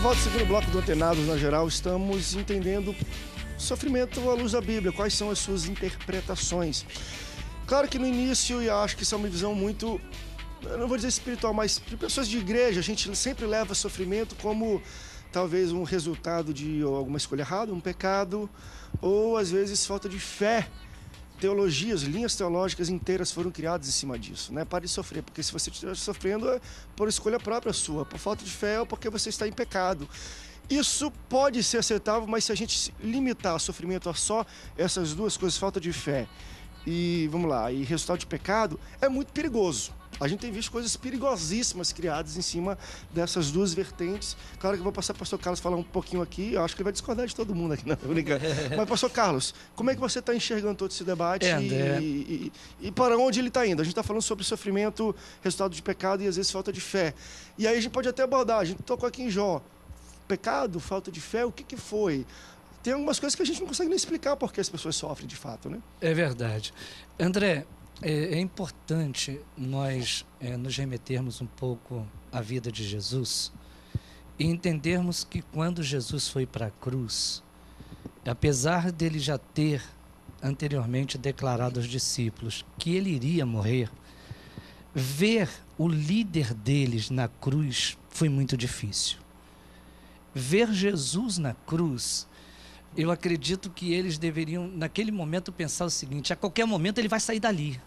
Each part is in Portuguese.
volta ao segundo bloco do Antenados, na geral, estamos entendendo sofrimento à luz da Bíblia, quais são as suas interpretações. Claro que no início, e acho que isso é uma visão muito, eu não vou dizer espiritual, mas de pessoas de igreja, a gente sempre leva sofrimento como talvez um resultado de alguma escolha errada, um pecado, ou às vezes falta de fé. Teologias, linhas teológicas inteiras foram criadas em cima disso, né? Pare de sofrer, porque se você estiver sofrendo é por escolha própria sua, por falta de fé ou porque você está em pecado. Isso pode ser aceitável, mas se a gente limitar o sofrimento a só essas duas coisas, falta de fé e, vamos lá, e resultado de pecado, é muito perigoso. A gente tem visto coisas perigosíssimas criadas em cima dessas duas vertentes. Claro que eu vou passar para o pastor Carlos falar um pouquinho aqui. Eu acho que ele vai discordar de todo mundo aqui, não tô brincando. Mas, pastor Carlos, como é que você está enxergando todo esse debate e para onde ele está indo? A gente está falando sobre sofrimento, resultado de pecado e às vezes falta de fé. E aí a gente pode até abordar, a gente tocou aqui em Jó. Pecado, falta de fé, o que foi? Tem algumas coisas que a gente não consegue nem explicar porque as pessoas sofrem de fato, né? É verdade. André, é importante nós nos remetermos um pouco à vida de Jesus e entendermos que quando Jesus foi para a cruz, apesar dele já ter anteriormente declarado aos discípulos que ele iria morrer, ver o líder deles na cruz foi muito difícil. Ver Jesus na cruz, eu acredito que eles deveriam, naquele momento, pensar o seguinte: a qualquer momento ele vai sair dali.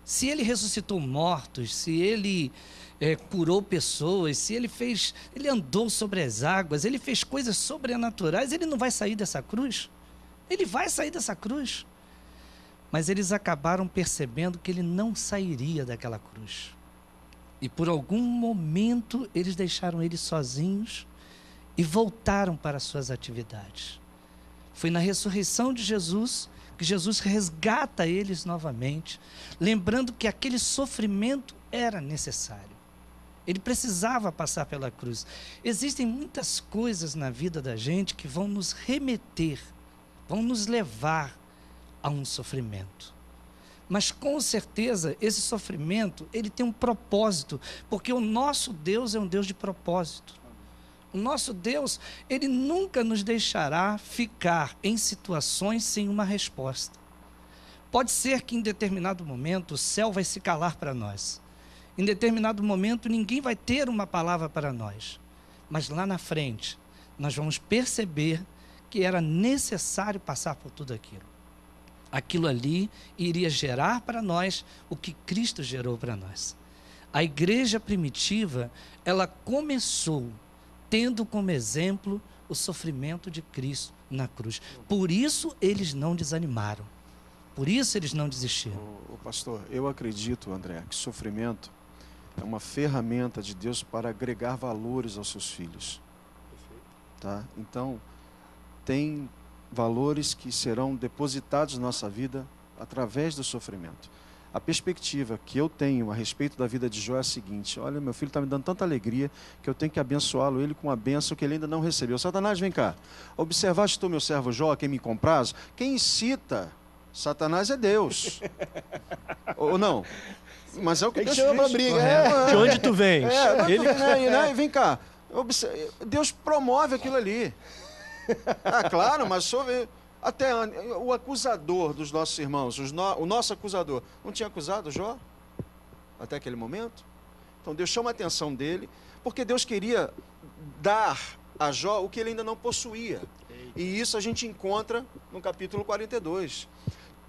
Se ele ressuscitou mortos, se ele curou pessoas, se ele andou sobre as águas, ele fez coisas sobrenaturais, ele não vai sair dessa cruz? Ele vai sair dessa cruz. Mas eles acabaram percebendo que ele não sairia daquela cruz. E por algum momento eles deixaram ele sozinhos e voltaram para as suas atividades. Foi na ressurreição de Jesus que Jesus resgata eles novamente, lembrando que aquele sofrimento era necessário. Ele precisava passar pela cruz. Existem muitas coisas na vida da gente que vão nos remeter, vão nos levar a um sofrimento. Mas com certeza esse sofrimento, ele tem um propósito, porque o nosso Deus é um Deus de propósito. O nosso Deus, ele nunca nos deixará ficar em situações sem uma resposta. Pode ser que em determinado momento o céu vai se calar para nós. Em determinado momento ninguém vai ter uma palavra para nós. Mas lá na frente, nós vamos perceber que era necessário passar por tudo aquilo. Aquilo ali iria gerar para nós o que Cristo gerou para nós. A igreja primitiva, ela começou tendo como exemplo o sofrimento de Cristo na cruz. Por isso eles não desanimaram. Por isso eles não desistiram. Pastor, eu acredito, André, que sofrimento é uma ferramenta de Deus para agregar valores aos seus filhos. Tá? Então, tem valores que serão depositados na nossa vida através do sofrimento. A perspectiva que eu tenho a respeito da vida de Jó é a seguinte: olha, meu filho está me dando tanta alegria que eu tenho que abençoá-lo, ele com uma bênção que ele ainda não recebeu. Satanás, vem cá, observaste tu meu servo Jó, quem me compraz? Quem incita Satanás é Deus. Ou não? Mas é o que Deus chama fez. pra briga. De onde tu vens? Vem cá, Deus promove aquilo ali. Claro, mas até o acusador dos nossos irmãos, o nosso acusador, não tinha acusado Jó até aquele momento? Então Deus chama a atenção dele, porque Deus queria dar a Jó o que ele ainda não possuía. E isso a gente encontra no capítulo 42.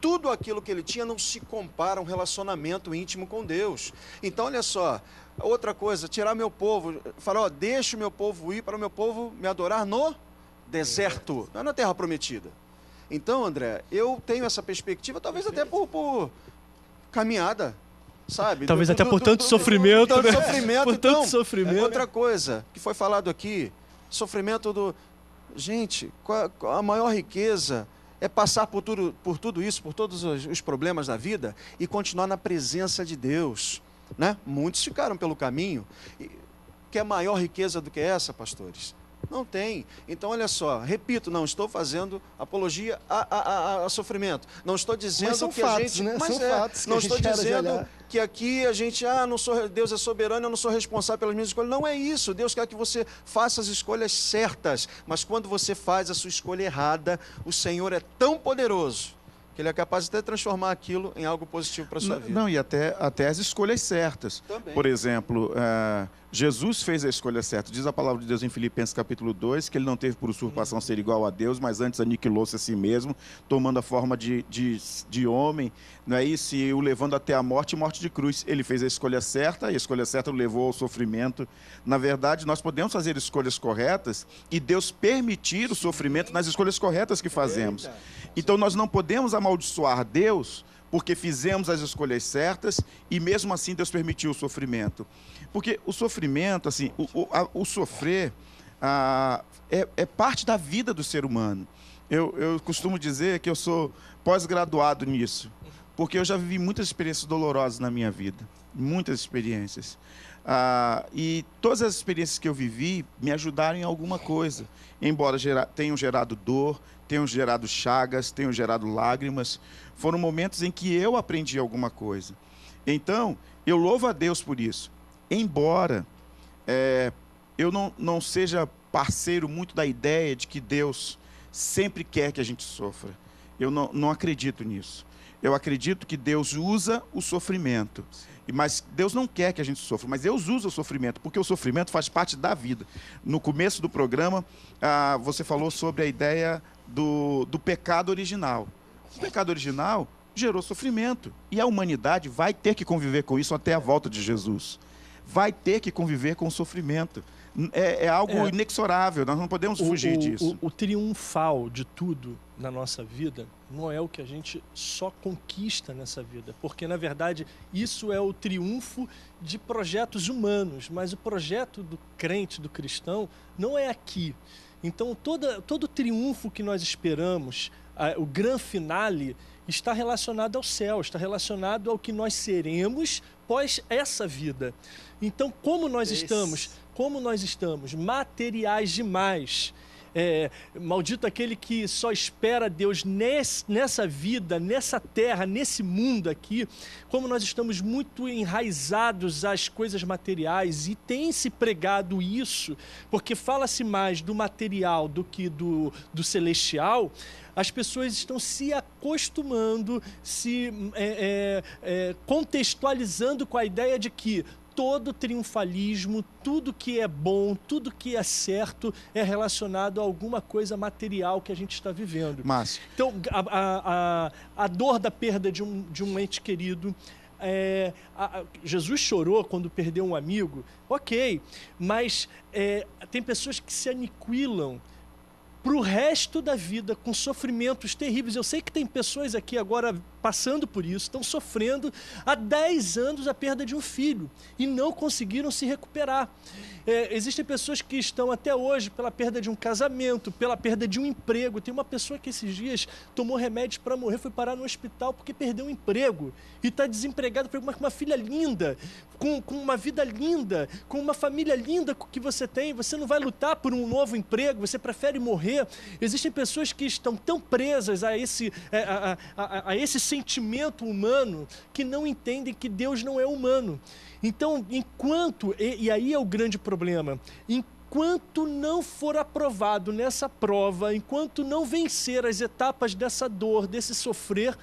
Tudo aquilo que ele tinha não se compara a um relacionamento íntimo com Deus. Então, olha só, outra coisa, tirar meu povo, falar, deixa o meu povo ir para o meu povo me adorar no deserto, não é na terra prometida. Então, André, eu tenho essa perspectiva, talvez até por caminhada, sabe? Talvez até por tanto sofrimento, né? Por tanto Então, sofrimento. Outra coisa que foi falado aqui, sofrimento do... Gente, a maior riqueza é passar por tudo isso, por todos os problemas da vida e continuar na presença de Deus, né? Muitos ficaram pelo caminho. Quer maior riqueza do que essa, pastores? Não tem. Então, olha só, repito, não estou fazendo apologia a sofrimento. Não estou dizendo são que fatos, a gente... né? Mas são fatos que não a gente estou quer dizendo olhar. que aqui a gente, Deus é soberano, eu não sou responsável pelas minhas escolhas. Não é isso. Deus quer que você faça as escolhas certas. Mas quando você faz a sua escolha errada, o Senhor é tão poderoso que Ele é capaz de até transformar aquilo em algo positivo para a sua vida. Não, e até as escolhas certas. Também. Por exemplo, Jesus fez a escolha certa. Diz a palavra de Deus em Filipenses capítulo 2, que ele não teve por usurpação ser igual a Deus, mas antes aniquilou-se a si mesmo, tomando a forma de homem, não é isso? E o levando até a morte e morte de cruz. Ele fez a escolha certa, e a escolha certa o levou ao sofrimento. Na verdade, nós podemos fazer escolhas corretas e Deus permitir o sofrimento nas escolhas corretas que fazemos. Então, nós não podemos amaldiçoar Deus porque fizemos as escolhas certas e mesmo assim Deus permitiu o sofrimento. Porque o sofrimento, assim, o sofrer é parte da vida do ser humano. Eu costumo dizer que eu sou pós-graduado nisso, porque eu já vivi muitas experiências dolorosas na minha vida, muitas experiências. E todas as experiências que eu vivi me ajudaram em alguma coisa, embora tenham gerado dor, tenham gerado chagas, tenham gerado lágrimas. Foram momentos em que eu aprendi alguma coisa. Então, eu louvo a Deus por isso. Embora eu não seja parceiro muito da ideia de que Deus sempre quer que a gente sofra. Eu não acredito nisso. Eu acredito que Deus usa o sofrimento. Mas Deus não quer que a gente sofra, mas Deus usa o sofrimento, porque o sofrimento faz parte da vida. No começo do programa, você falou sobre a ideia do pecado original. O pecado original gerou sofrimento, e a humanidade vai ter que conviver com isso até a volta de Jesus. Vai ter que conviver com o sofrimento. É algo inexorável, nós não podemos fugir disso. O triunfal de tudo na nossa vida não é o que a gente só conquista nessa vida, porque, na verdade, isso é o triunfo de projetos humanos, mas o projeto do crente, do cristão, não é aqui. Então, todo triunfo que nós esperamos, o grande finale, está relacionado ao céu, está relacionado ao que nós seremos pós essa vida. Então, como nós estamos materiais demais, maldito aquele que só espera Deus nessa vida, nessa terra, nesse mundo aqui, como nós estamos muito enraizados às coisas materiais, e tem se pregado isso, porque fala-se mais do material do que do celestial. As pessoas estão se acostumando, contextualizando com a ideia de que todo triunfalismo, tudo que é bom, tudo que é certo é relacionado a alguma coisa material que a gente está vivendo. Márcio. Então, a dor da perda de um ente querido, Jesus chorou quando perdeu um amigo, ok, mas tem pessoas que se aniquilam para o resto da vida com sofrimentos terríveis. Eu sei que tem pessoas aqui agora passando por isso, estão sofrendo há 10 anos a perda de um filho e não conseguiram se recuperar. Existem pessoas que estão até hoje pela perda de um casamento, pela perda de um emprego. Tem uma pessoa que esses dias tomou remédios para morrer, foi parar no hospital porque perdeu um emprego e está desempregado, com uma filha linda, com uma vida linda, com uma família linda que você tem. Você não vai lutar por um novo emprego, você prefere morrer. Existem pessoas que estão tão presas a esse sentimento humano que não entendem que Deus não é humano. Então, e aí é o grande problema, enquanto não for aprovado nessa prova, enquanto não vencer as etapas dessa dor, desse sofrer,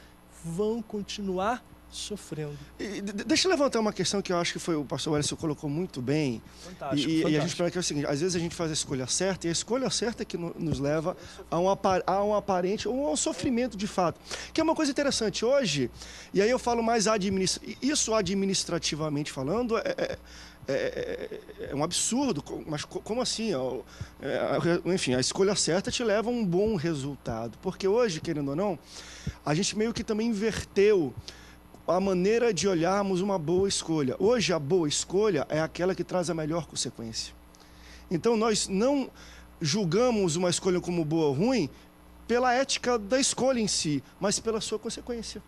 vão continuar sofrendo. Deixa eu levantar uma questão que eu acho que foi o pastor Wellington colocou muito bem. Fantástico, E a fantástico. gente espera que é o seguinte: às vezes a gente faz a escolha certa, e a escolha certa é que nos leva a um aparente ou a um sofrimento de fato. Que é uma coisa interessante hoje, e aí eu falo mais administrativamente falando, é um absurdo, mas como assim? Enfim, a escolha certa te leva a um bom resultado. Porque hoje, querendo ou não, a gente meio que também inverteu a maneira de olharmos uma boa escolha. Hoje, a boa escolha é aquela que traz a melhor consequência. Então, nós não julgamos uma escolha como boa ou ruim pela ética da escolha em si, mas pela sua consequência.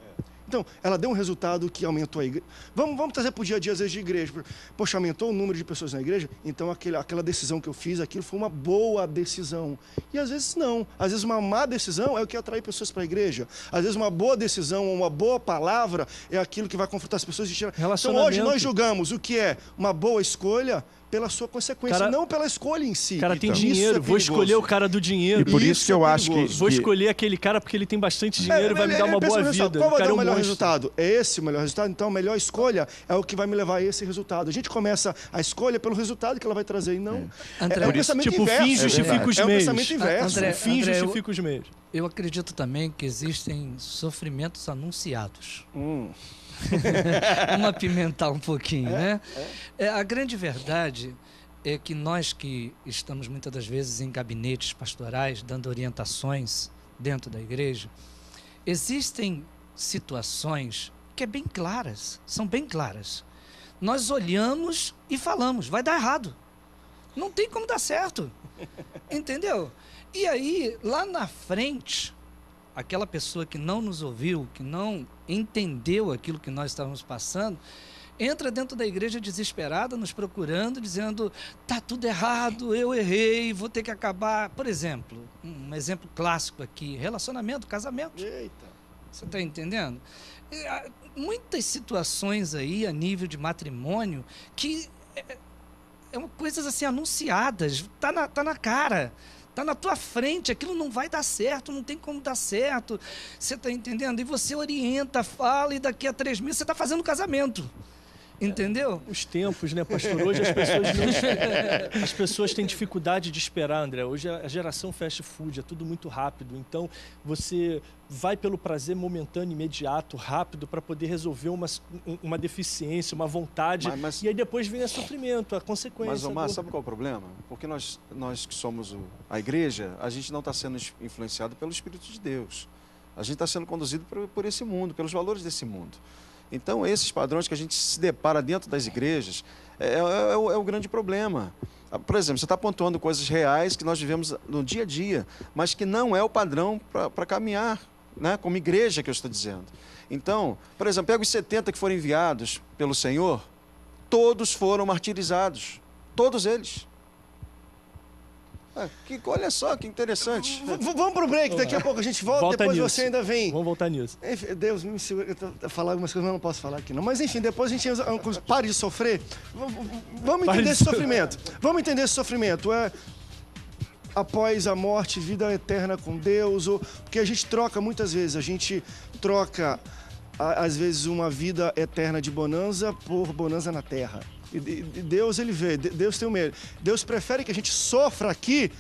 Então, ela deu um resultado que aumentou a igreja. Vamos trazer para o dia a dia, às vezes, de igreja. Poxa, aumentou o número de pessoas na igreja, então aquela decisão que eu fiz, aquilo foi uma boa decisão. E às vezes não. Às vezes uma má decisão é o que atrai pessoas para a igreja. Às vezes uma boa decisão, uma boa palavra é aquilo que vai confrontar as pessoas. Então hoje nós julgamos o que é uma boa escolha pela sua consequência, não pela escolha em si. O cara tem Então, dinheiro, vou escolher o cara do dinheiro. E por isso que eu acho que... Vou escolher aquele cara porque ele tem bastante dinheiro e vai me dar uma boa vida. Qual vai dar o melhor monstro. resultado? É esse o melhor resultado? Então a melhor escolha é o que vai me levar a esse resultado. A gente começa a escolha pelo resultado que ela vai trazer e não... André, é um pensamento tipo, inverso. fim justifica os É um meios. pensamento inverso. André, O fim justifica os meios. Eu acredito também que existem sofrimentos anunciados. Vamos apimentar um pouquinho, né? A grande verdade é que nós que estamos muitas das vezes em gabinetes pastorais, dando orientações dentro da igreja, existem situações que são bem claras. Nós olhamos e falamos, vai dar errado. Não tem como dar certo. Entendeu? E aí, lá na frente, aquela pessoa que não nos ouviu, que não entendeu aquilo que nós estávamos passando, entra dentro da igreja desesperada, nos procurando, dizendo, tá tudo errado, eu errei, vou ter que acabar. Por exemplo, um exemplo clássico aqui, relacionamento, casamento. Eita. Você está entendendo? Muitas situações aí, a nível de matrimônio, que coisas assim anunciadas, tá na cara. Está na tua frente, aquilo não vai dar certo, não tem como dar certo. Você está entendendo? E você orienta, fala, e daqui a 3 meses você está fazendo casamento. Entendeu? Os tempos, né, pastor? Hoje as pessoas têm dificuldade de esperar, André. Hoje a geração fast food, é tudo muito rápido. Então, você vai pelo prazer momentâneo, imediato, rápido, para poder resolver uma deficiência, uma vontade. E aí depois vem o sofrimento, a consequência. Mas, Omar, sabe qual é o problema? Porque nós que somos a igreja, a gente não está sendo influenciado pelo Espírito de Deus. A gente está sendo conduzido por esse mundo, pelos valores desse mundo. Então, esses padrões que a gente se depara dentro das igrejas é o grande problema. Por exemplo, você está pontuando coisas reais que nós vivemos no dia a dia, mas que não é o padrão para caminhar, né? Como igreja que eu estou dizendo. Então, por exemplo, pega os 70 que foram enviados pelo Senhor, todos foram martirizados, todos eles. Olha só que interessante. Vamos pro break, daqui a pouco a gente volta depois nisso. Você ainda vem. Vamos voltar nisso. Enfim, Deus me segura, eu tô falando algumas coisas, mas eu não posso falar aqui não. Mas enfim, depois a gente pare de sofrer. Vamos entender esse sofrimento. Vamos entender esse sofrimento. Após a morte, vida eterna com Deus, porque a gente troca muitas vezes, às vezes uma vida eterna de bonança por bonança na terra. E Deus, ele vê, Deus tem o medo. Deus prefere que a gente sofra aqui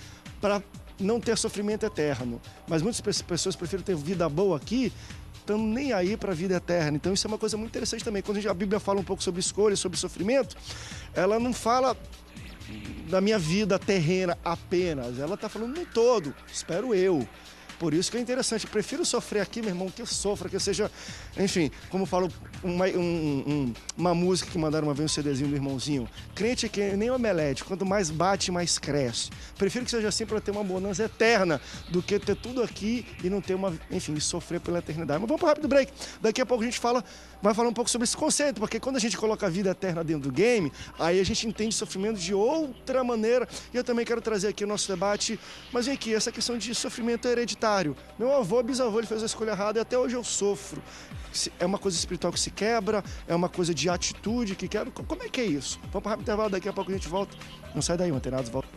para não ter sofrimento eterno. Mas muitas pessoas preferem ter vida boa aqui, estão nem aí para a vida eterna. Então isso é uma coisa muito interessante também. Quando a Bíblia fala um pouco sobre escolha, sobre sofrimento, ela não fala da minha vida terrena apenas. Ela está falando no todo, espero eu. Por isso que é interessante. Eu prefiro sofrer aqui, meu irmão, que eu sofra, que eu seja... Enfim, como falo, uma música que mandaram uma vez, um CDzinho do irmãozinho. Crente é que nem omelete. Quanto mais bate, mais cresce. Prefiro que seja assim para ter uma bonança eterna do que ter tudo aqui e não ter enfim, sofrer pela eternidade. Mas vamos para um rápido break. Daqui a pouco a gente vai falar um pouco sobre esse conceito, porque quando a gente coloca a vida eterna dentro do game, aí a gente entende sofrimento de outra maneira. E eu também quero trazer aqui o nosso debate. Mas vem aqui, essa questão de sofrimento hereditário. Meu avô, bisavô, ele fez a escolha errada e até hoje eu sofro. É uma coisa espiritual que se quebra, é uma coisa de atitude que quebra. Como é que é isso? Vamos para o rápido intervalo, daqui a pouco a gente volta. Não sai daí, Mantenados, volta.